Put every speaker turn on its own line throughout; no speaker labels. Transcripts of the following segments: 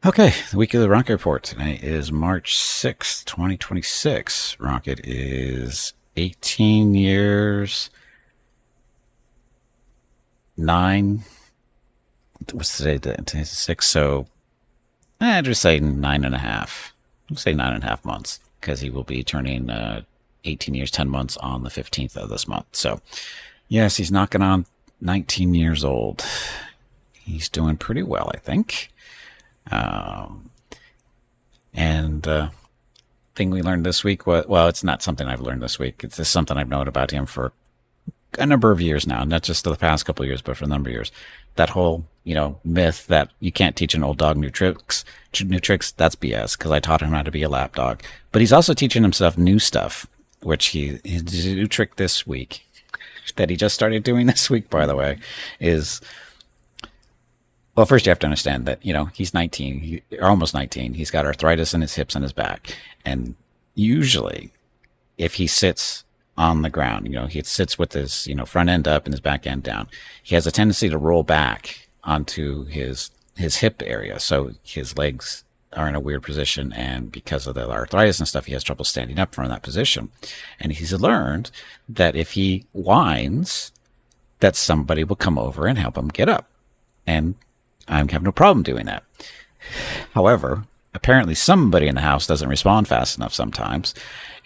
Okay, the week of the Rocket Report. Today is March 6th, 2026. Rocket is 18 years, 9. What's today? Today's 6, so just say 9.5. We'll say 9.5 months because he will be turning 18 years, 10 months on the 15th of this month. So, yes, he's knocking on 19 years old. He's doing pretty well, I think. Um, and thing we learned this week was, well, it's not something I've learned this week. It's just something I've known about him for a number of years now, not just the past couple of years, but for a number of years. That whole, myth that you can't teach an old dog new tricks, that's BS because I taught him how to be a lap dog. But he's also teaching himself new stuff, which his new trick this week that he just started doing this week, by the way, is, well, first you have to understand that, he's 19, or almost 19. He's got arthritis in his hips and his back. And usually if he sits on the ground, he sits with his, front end up and his back end down, he has a tendency to roll back onto his hip area. So his legs are in a weird position. And because of the arthritis and stuff, he has trouble standing up from that position. And he's learned that if he whines, that somebody will come over and help him get up. And I have no problem doing that. However, apparently somebody in the house doesn't respond fast enough sometimes.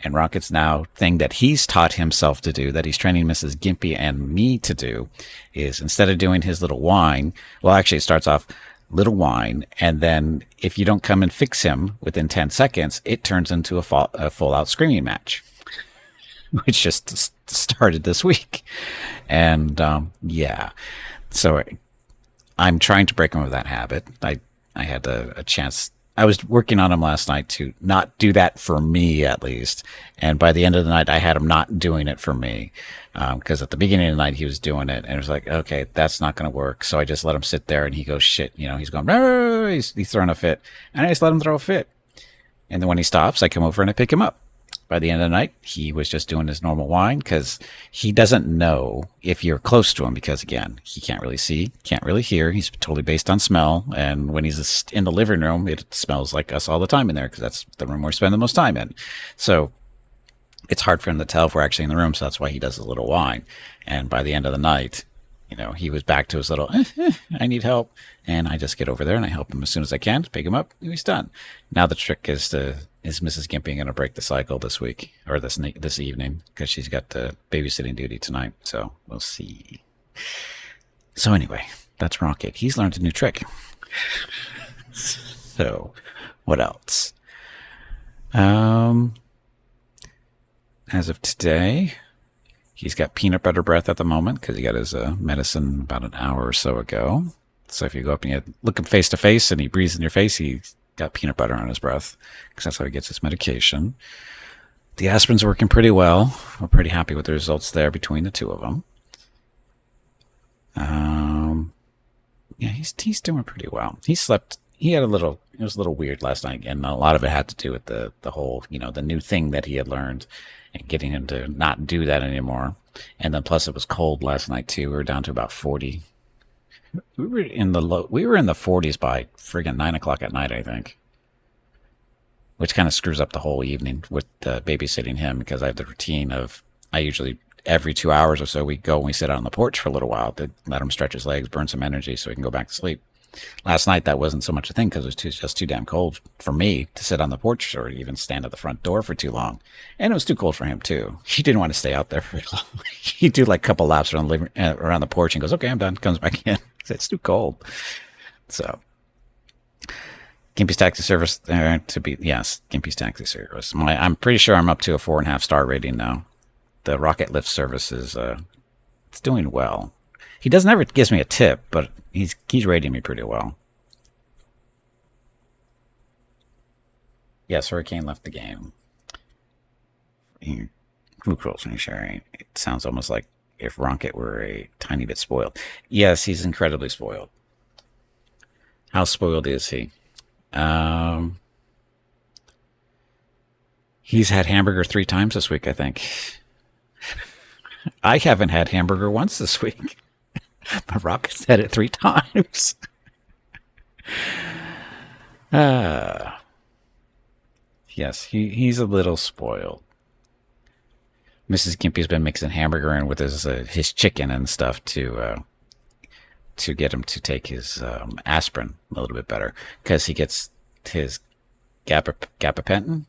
And Rocket's now thing that he's taught himself to do, that he's training Mrs. Gimpy and me to do, is instead of doing his little whine, well, actually it starts off little whine, and then if you don't come and fix him within 10 seconds, it turns into a full-out screaming match, which just started this week. And yeah, so I'm trying to break him of that habit. I had a chance. I was working on him last night to not do that for me, at least. And by the end of the night, I had him not doing it for me. Because at the beginning of the night, he was doing it. And it was like, okay, that's not going to work. So I just let him sit there and he goes, shit. He's going, he's throwing a fit. And I just let him throw a fit. And then when he stops, I come over and I pick him up. By the end of the night, he was just doing his normal whine because he doesn't know if you're close to him because, again, he can't really see, can't really hear. He's totally based on smell. And when he's in the living room, it smells like us all the time in there because that's the room we spend the most time in. So it's hard for him to tell if we're actually in the room. So that's why he does a little whine. And by the end of the night, he was back to his little, I need help. And I just get over there and I help him as soon as I can to pick him up. He's done. Now the trick is Mrs. Gimpy going to break the cycle this week or this evening because she's got the babysitting duty tonight. So we'll see. So anyway, that's Rocket. He's learned a new trick. So what else? As of today, he's got peanut butter breath at the moment because he got his medicine about an hour or so ago. So if you go up and you look him face to face and he breathes in your face, he's got peanut butter on his breath because that's how he gets his medication. The aspirin's working pretty well. We're pretty happy with the results there between the two of them. Yeah, he's doing pretty well. He slept. He had it was a little weird last night, and a lot of it had to do with the whole, the new thing that he had learned and getting him to not do that anymore. And then plus it was cold last night too. We were down to about 40. We were in the 40s by friggin' 9 o'clock at night, I think. Which kind of screws up the whole evening with babysitting him because I have the routine of, I usually, every 2 hours or so, we go and we sit out on the porch for a little while to let him stretch his legs, burn some energy so he can go back to sleep. Last night, that wasn't so much a thing because it was just too damn cold for me to sit on the porch or even stand at the front door for too long. And it was too cold for him, too. He didn't want to stay out there for long. He'd do like a couple laps around the porch and goes, okay, I'm done. Comes back in. It's too cold. So, Gimpy's Taxi Service, Gimpy's Taxi Service. I'm pretty sure I'm up to a 4.5-star rating now. The Rocket Lift service is, it's doing well. He doesn't ever gives me a tip, but he's rating me pretty well. Yes, Hurricane left the game. Who crawls when sharing? It sounds almost like if Rocket were a tiny bit spoiled. Yes, he's incredibly spoiled. How spoiled is he? He's had hamburger 3 times this week, I think. I haven't had hamburger once this week. But Rocket's had it 3 times. Ah, yes, he's a little spoiled. Mrs. Gimpy's been mixing hamburger in with his chicken and stuff to get him to take his aspirin a little bit better because he gets his gabapentin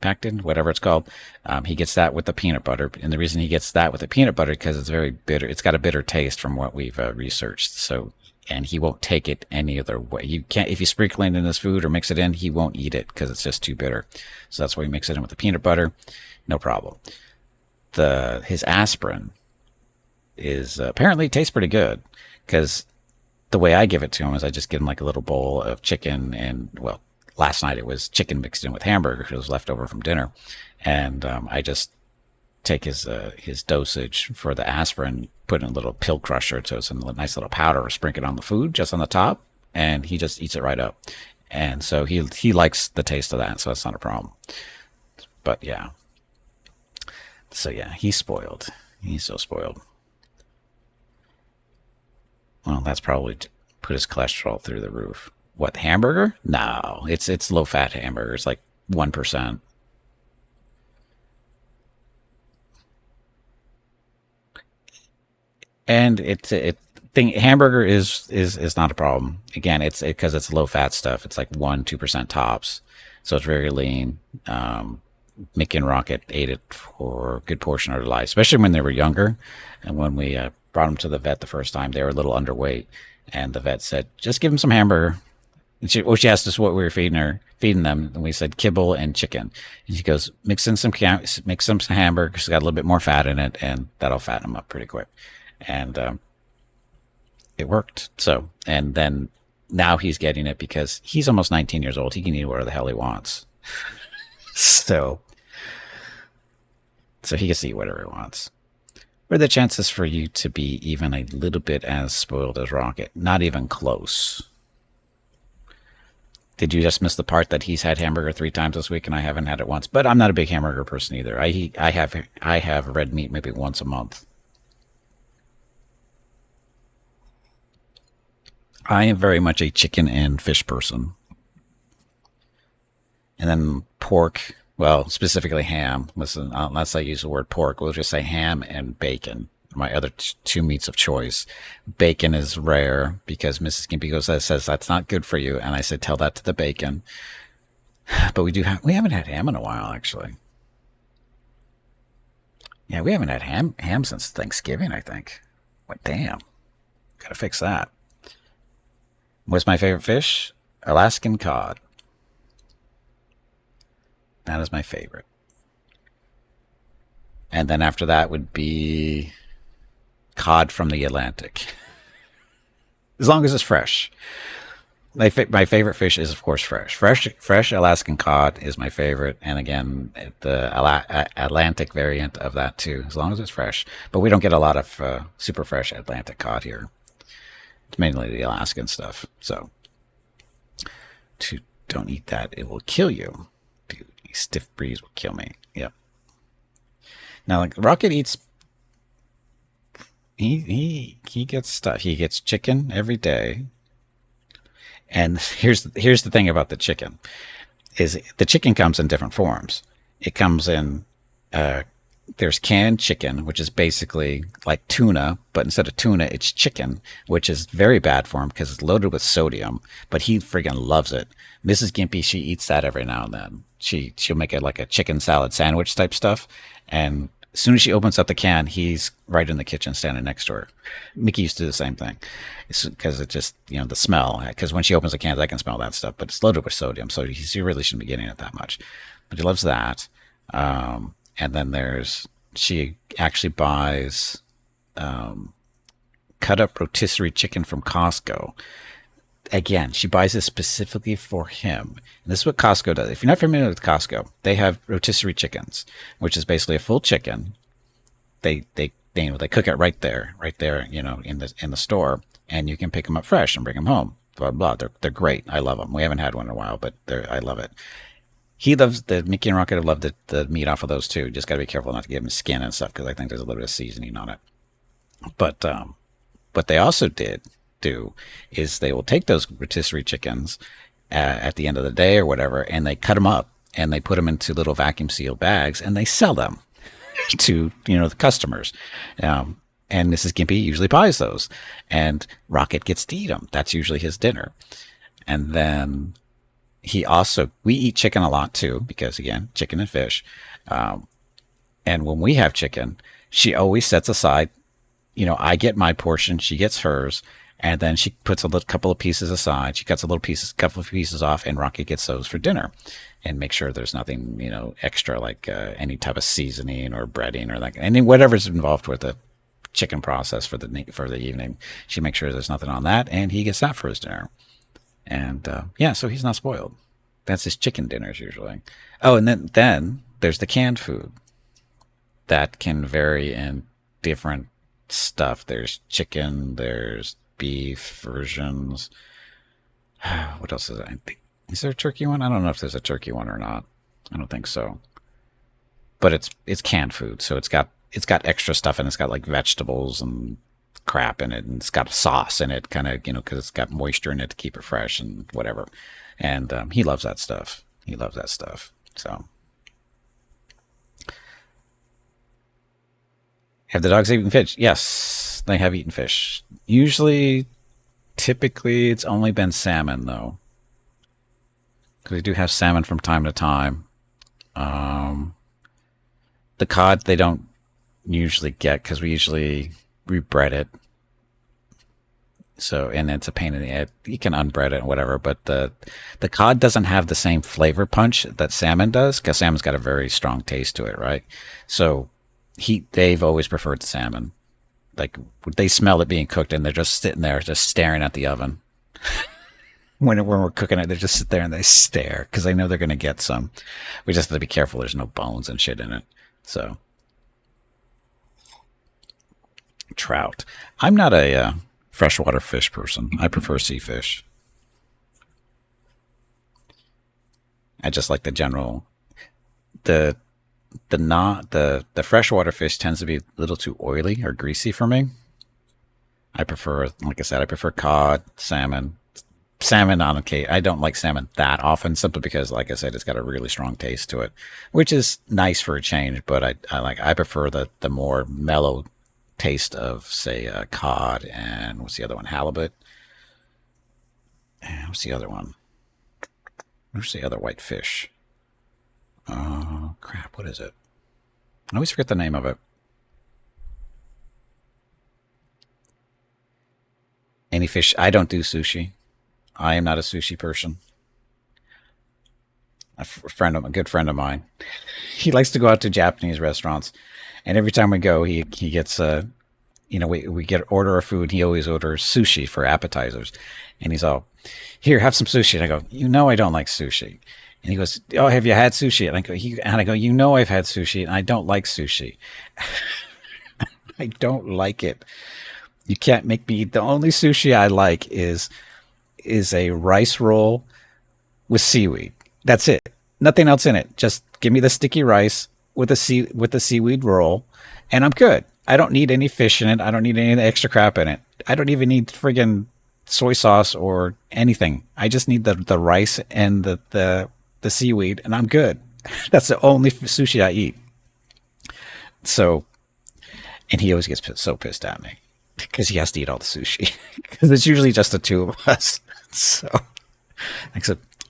packed in, whatever it's called. He gets that with the peanut butter, and the reason he gets that with the peanut butter because it's very bitter. It's got a bitter taste from what we've researched. So, and he won't take it any other way. You can't if you sprinkle it in his food or mix it in, he won't eat it because it's just too bitter. So that's why we mix it in with the peanut butter. No problem. His aspirin is apparently tastes pretty good because the way I give it to him is I just give him like a little bowl of chicken and well, last night it was chicken mixed in with hamburger because it was left over from dinner, and I just take his dosage for the aspirin, put in a little pill crusher so it's a nice little powder, sprinkle it on the food just on the top, and he just eats it right up, and so he likes the taste of that, so that's not a problem. But yeah, so yeah, he's spoiled. He's so spoiled. Well, that's probably put his cholesterol through the roof. What, hamburger? No, it's low fat hamburger. It's like 1%. And it thing hamburger is not a problem. Again, it's because it's low fat stuff. It's like 1-2% tops, so it's very lean. Mickey and Rocket ate it for a good portion of their life, especially when they were younger. And when we brought them to the vet the first time, they were a little underweight, and the vet said, "Just give them some hamburger." And she asked us what we were feeding them, and we said kibble and chicken. And she goes, mix some hamburger, 'cause it's got a little bit more fat in it, and that'll fatten them up pretty quick. And it worked. So, and then now he's getting it because he's almost 19 years old. He can eat whatever the hell he wants. So, so he gets to eat whatever he wants. What are the chances for you to be even a little bit as spoiled as Rocket? Not even close. Did you just miss the part that he's had hamburger 3 times this week and I haven't had it once? But I'm not a big hamburger person either. I have red meat maybe once a month. I am very much a chicken and fish person. And then pork, well, specifically ham. Listen, unless I use the word pork, we'll just say ham and bacon. My other two meats of choice. Bacon is rare because Mrs. Gimpy says that's not good for you, and I said tell that to the bacon. But we haven't had ham in a while actually. Yeah, we haven't had ham since Thanksgiving, I think. What damn? Gotta fix that. What's my favorite fish? Alaskan cod. That is my favorite. And then after that would be cod from the Atlantic, as long as it's fresh. My favorite fish is, of course, fresh. Fresh Alaskan cod is my favorite, and again, the Atlantic variant of that too, as long as it's fresh. But we don't get a lot of super fresh Atlantic cod here. It's mainly the Alaskan stuff. So, don't eat that; it will kill you. Dude, a stiff breeze will kill me. Yep. Now, like Rocket eats. He gets stuff. He gets chicken every day. And here's the thing about the chicken is the chicken comes in different forms. It comes in there's canned chicken, which is basically like tuna, but instead of tuna, it's chicken, which is very bad for him because it's loaded with sodium. But he friggin' loves it. Mrs. Gimpy, she eats that every now and then. She'll make it like a chicken salad sandwich type stuff, and as soon as she opens up the can, he's right in the kitchen standing next to her. Mickey used to do the same thing because it just, the smell. Because when she opens the cans, I can smell that stuff, but it's loaded with sodium, so he really shouldn't be getting it that much. But he loves that. And then she actually buys cut up rotisserie chicken from Costco. Again, she buys this specifically for him. And this is what Costco does. If you're not familiar with Costco, they have rotisserie chickens, which is basically a full chicken. They cook it right there, in the store, and you can pick them up fresh and bring them home. Blah blah. They're great. I love them. We haven't had one in a while, but I love it. He loves Mickey and Rocket have loved the meat off of those too. Just got to be careful not to give him skin and stuff because I think there's a little bit of seasoning on it. But what they also do is they will take those rotisserie chickens at the end of the day or whatever, and they cut them up and they put them into little vacuum sealed bags and they sell them to the customers. And Mrs. Gimpy usually buys those, and Rocket gets to eat them. That's usually his dinner. And then we eat chicken a lot too, because again, chicken and fish. And when we have chicken, she always sets aside, I get my portion, she gets hers, and then she puts a little couple of pieces aside. She cuts couple of pieces off, and Rocket gets those for dinner, and make sure there's nothing, extra like any type of seasoning or breading or and whatever's involved with the chicken process for the evening. She makes sure there's nothing on that, and he gets that for his dinner. And so he's not spoiled. That's his chicken dinners usually. Oh, and then there's the canned food that can vary in different stuff. There's chicken, there's beef versions. What else is that? Is there a turkey one? I don't know if there's a turkey one or not. I don't think so. But it's canned food, so it's got extra stuff, and it's got like vegetables and crap in it, and it's got a sauce in it, kind of, because it's got moisture in it to keep it fresh and whatever. And he loves that stuff. So, have the dogs eaten fish? Yes, they have eaten fish. Typically, it's only been salmon though, because we do have salmon from time to time. The cod they don't usually get, because we usually rebread it. So, and it's a pain in the head. You can unbread it and whatever, but the cod doesn't have the same flavor punch that salmon does, because salmon's got a very strong taste to it, right? So they've always preferred salmon. Like, they smell it being cooked, and they're just sitting there, just staring at the oven. When we're cooking it, they just sit there and they stare, because they know they're going to get some. We just have to be careful. There's no bones and shit in it. So, trout. I'm not a freshwater fish person. I prefer sea fish. I just like the general. The freshwater fish tends to be a little too oily or greasy for me. I prefer, like I said, cod, salmon. Salmon on occasion. I don't like salmon that often, simply because, like I said, it's got a really strong taste to it, which is nice for a change. But I prefer the more mellow taste of, say, cod, and what's the other one? Halibut. And what's the other one? What's the other white fish? Oh, crap. What is it? I always forget the name of it. Any fish. I don't do sushi. I am not a sushi person. A good friend of mine, he likes to go out to Japanese restaurants, and every time we go, he gets we get order of food. He always orders sushi for appetizers, and he's all, here, have some sushi. And I go, I don't like sushi. And he goes, oh, have you had sushi? And I go, I've had sushi, and I don't like sushi. I don't like it. You can't make me eat. The only sushi I like is a rice roll with seaweed. That's it. Nothing else in it. Just give me the sticky rice with the seaweed roll, and I'm good. I don't need any fish in it. I don't need any extra crap in it. I don't even need friggin' soy sauce or anything. I just need the rice and the seaweed, and I'm good. That's the only sushi I eat. So, and he always gets so pissed at me, because he has to eat all the sushi, because it's usually just the two of us. So I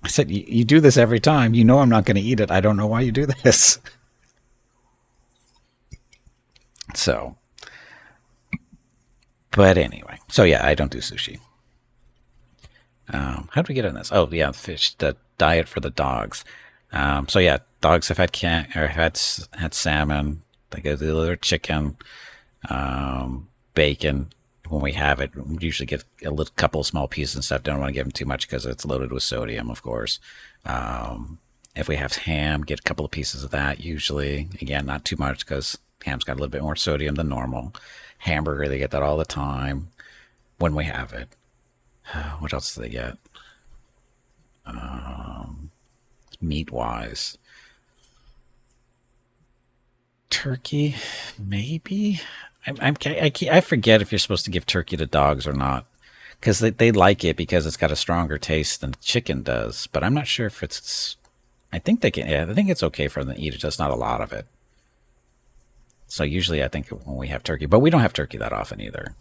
said, you do this every time. I'm not going to eat it. I don't know why you do this. So, but anyway, so yeah, I don't do sushi. How do we get on this? Oh yeah, fish, the diet for the dogs. So yeah, dogs have had salmon. They get a little chicken, bacon. When we have it, we usually get a little couple of small pieces and stuff. Don't want to give them too much, because it's loaded with sodium, of course. If we have ham, get a couple of pieces of that. Usually, again, not too much, because ham's got a little bit more sodium than normal. Hamburger, they get that all the time when we have it. What else do they get? Meat wise, turkey, maybe. I forget if you're supposed to give turkey to dogs or not, because they like it because it's got a stronger taste than chicken does. But I'm not sure if it's. I think they can. Yeah, I think it's okay for them to eat it, just not a lot of it. So usually, I think when we have turkey, but we don't have turkey that often either.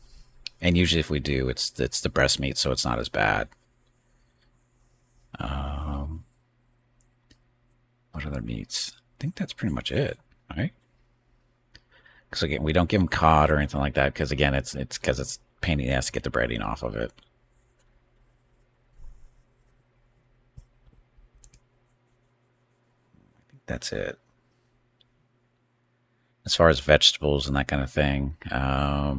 And usually, if we do, it's the breast meat, so it's not as bad. Um, what other meats? I think that's pretty much it, right? Because again, we don't give them cod or anything like that. Because again, it's because it's pain in the ass to get the breading off of it. That's it. As far as vegetables and that kind of thing, I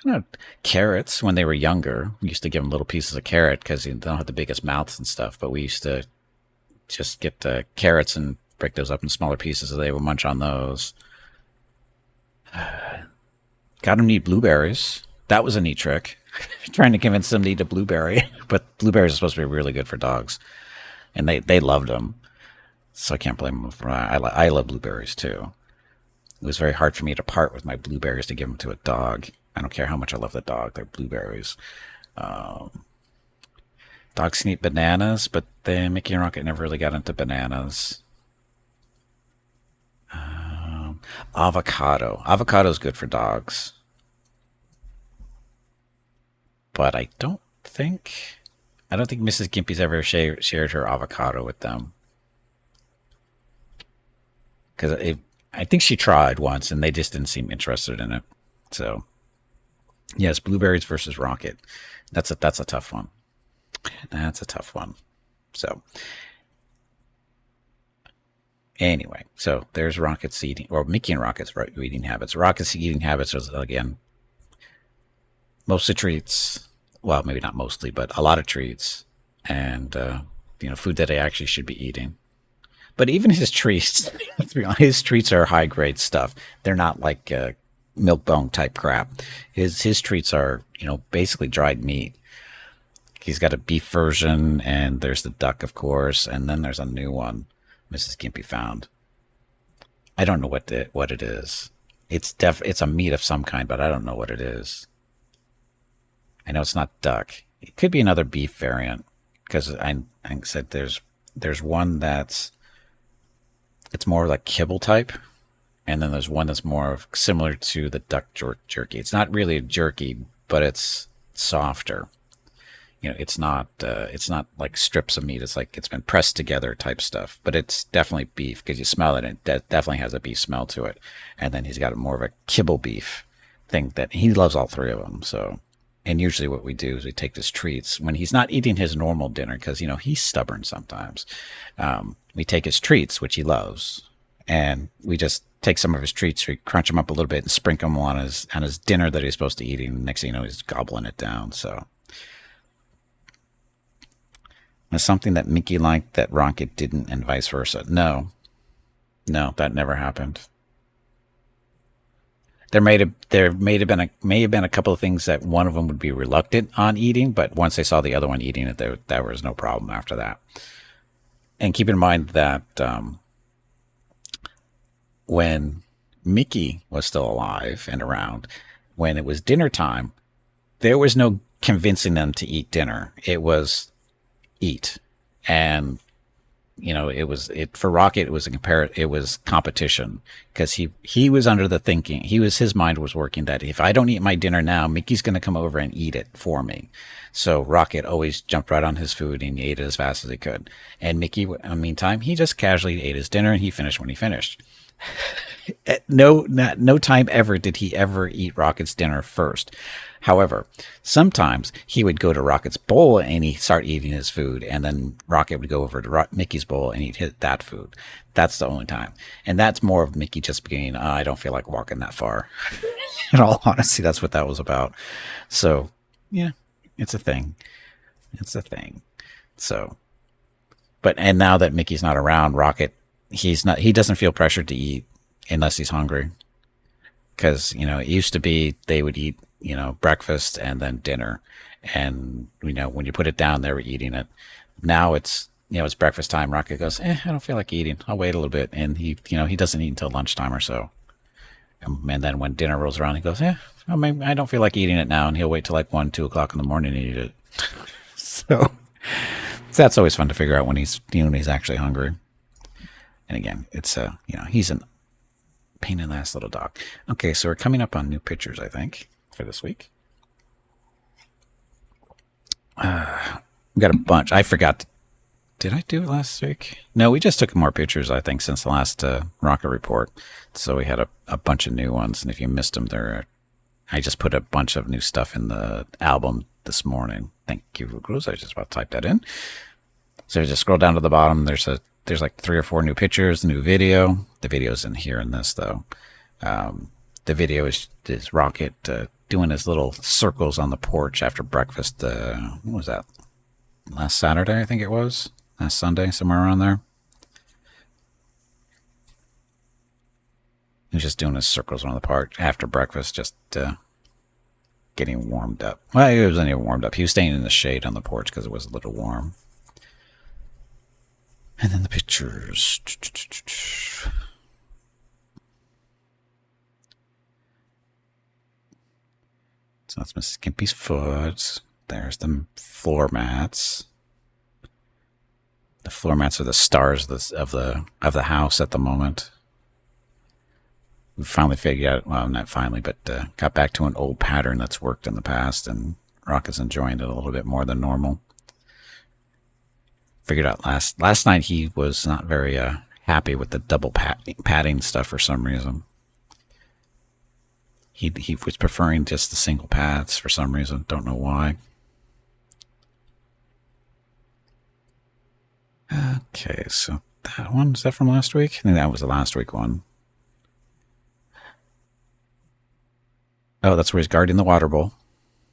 don't know, carrots when they were younger. We used to give them little pieces of carrot because they don't have the biggest mouths and stuff. But we used to just get carrots and break those up in smaller pieces so they would munch on those. Got them to eat blueberries. That was a neat trick. Trying to convince them to eat a blueberry. But blueberries are supposed to be really good for dogs. And they loved them. So I can't blame them for that. I love blueberries too. It was very hard for me to part with my blueberries to give them to a dog. I don't care how much I love the dog. They're blueberries. Um, Dogs can eat bananas, but then Mickey and Rocket never really got into bananas. Um, Avocado. Avocado is good for dogs, but I don't think Mrs. Gimpy's ever shared her avocado with them because I think she tried once and they just didn't seem interested in it. So yes, blueberries versus Rocket. That's a tough one. That's a tough one. So anyway, so there's Rocket's eating, or Mickey and Rocket's eating habits. Rocket's eating habits was again mostly treats. Well, maybe not mostly, but a lot of treats, and food that I actually should be eating. But even his treats, let's be honest, his treats are high grade stuff. They're not like milk bone type crap. His treats are basically dried meat. He's got a beef version, and there's the duck, of course, and then there's a new one Mrs. Gimpy found. I don't know what it is. It's a meat of some kind, but I don't know what it is. I know it's not duck. It could be another beef variant because I said there's one it's more like kibble type, and then there's one that's more similar to the duck jerky. It's not really a jerky, but it's softer. It's not like strips of meat. It's like it's been pressed together type stuff, but it's definitely beef because you smell it and it definitely has a beef smell to it. And then he's got more of a kibble beef thing that he loves all three of them. So, and usually what we do is we take his treats when he's not eating his normal dinner because, he's stubborn sometimes. We take his treats, which he loves, and we just take some of his treats, we crunch them up a little bit and sprinkle them on his dinner that he's supposed to eat. And next thing you know, he's gobbling it down. So it's something that Mickey liked that Rocket didn't, and vice versa. No, no, that never happened. There may have been a couple of things that one of them would be reluctant on eating, but once they saw the other one eating it, there was no problem after that. And keep in mind that when Mickey was still alive and around, when it was dinner time, there was no convincing them to eat dinner. It was eat, and it for Rocket. It was it was competition because he was under the thinking. His mind was working that if I don't eat my dinner now, Mickey's going to come over and eat it for me. So Rocket always jumped right on his food and he ate it as fast as he could. And Mickey, in the meantime, he just casually ate his dinner and he finished when he finished. At no time ever did he ever eat Rocket's dinner first. However, sometimes he would go to Rocket's bowl and he'd start eating his food, and then Rocket would go over to Mickey's bowl and eat that food. That's the only time. And that's more of Mickey just being, I don't feel like walking that far. In all honesty, that's what that was about. So, yeah, it's a thing. It's a thing. So, and now that Mickey's not around, Rocket, he doesn't feel pressured to eat unless he's hungry. Because, it used to be they would eat, breakfast and then dinner. And, when you put it down, they were eating it. Now it's breakfast time. Rocket goes, I don't feel like eating. I'll wait a little bit. And he doesn't eat until lunchtime or so. And then when dinner rolls around, he goes, "Yeah, I don't feel like eating it now," and he'll wait till like 1, 2 o'clock in the morning and eat it. So that's always fun to figure out when he's actually hungry. And again, it's he's a pain in the ass little dog. Okay, so we're coming up on new pictures, I think, for this week. We got a bunch. I forgot. Did I do it last week? No, we just took more pictures, I think, since the last rocket report. So we had a bunch of new ones, and if you missed them, I just put a bunch of new stuff in the album this morning. Thank you, Cruz. I was just about to type that in. So just scroll down to the bottom. There's like 3 or 4 new pictures, new video. The video's in here in this though. The video is Rocket doing his little circles on the porch after breakfast. What was that? Last Saturday, I think it was. Last Sunday, somewhere around there. He was just doing his circles on the porch after breakfast, just getting warmed up. Well, he wasn't even warmed up. He was staying in the shade on the porch because it was a little warm. And then the pictures. So that's Miss Skimpy's foot. There's the floor mats. The floor mats are the stars of the house at the moment. We finally figured out, well, not finally, but got back to an old pattern that's worked in the past, and Rocket's enjoying it a little bit more than normal. Figured out last night he was not very happy with the double padding stuff for some reason. He was preferring just the single pads for some reason. Don't know why. Okay, so that one, is that from last week? I think that was the last week one. Oh, that's where he's guarding the water bowl.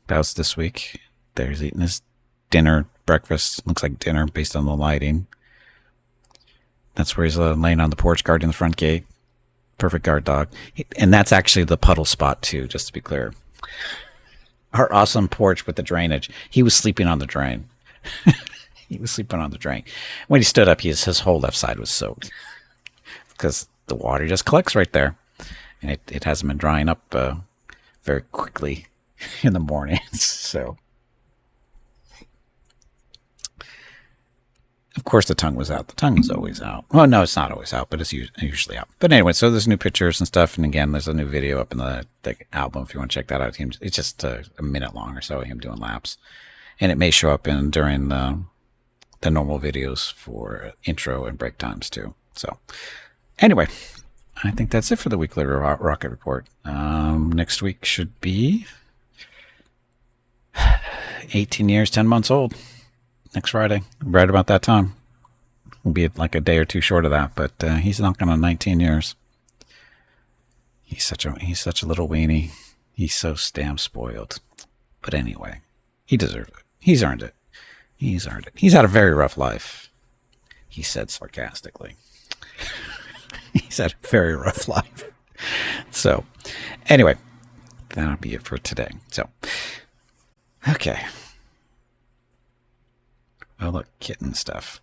That was this week. There's eating his dinner, breakfast. Looks like dinner based on the lighting. That's where he's laying on the porch guarding the front gate. Perfect guard dog. And that's actually the puddle spot too, just to be clear. Our awesome porch with the drainage. He was sleeping on the drain. He was sleeping on the drain. When he stood up, his whole left side was soaked because the water just collects right there, and it hasn't been drying up very quickly in the mornings. So, of course, the tongue was out. The tongue is always out. Well, no, it's not always out, but it's usually out. But anyway, so there's new pictures and stuff, and again, there's a new video up in the album if you want to check that out. It's just a minute long or so of him doing laps, and it may show up during the normal videos for intro and break times too. So anyway, I think that's it for the weekly rocket report. Next week should be 18 years, 10 months old. Next Friday, right about that time. We'll be like a day or two short of that, but he's knocking on 19 years. He's such a little weenie. He's so damn spoiled. But anyway, he deserves it. He's earned it. He's earned it. He's had a very rough life, he said sarcastically. He's had a very rough life. So, anyway, that'll be it for today. So, okay. Oh, look, kitten stuff.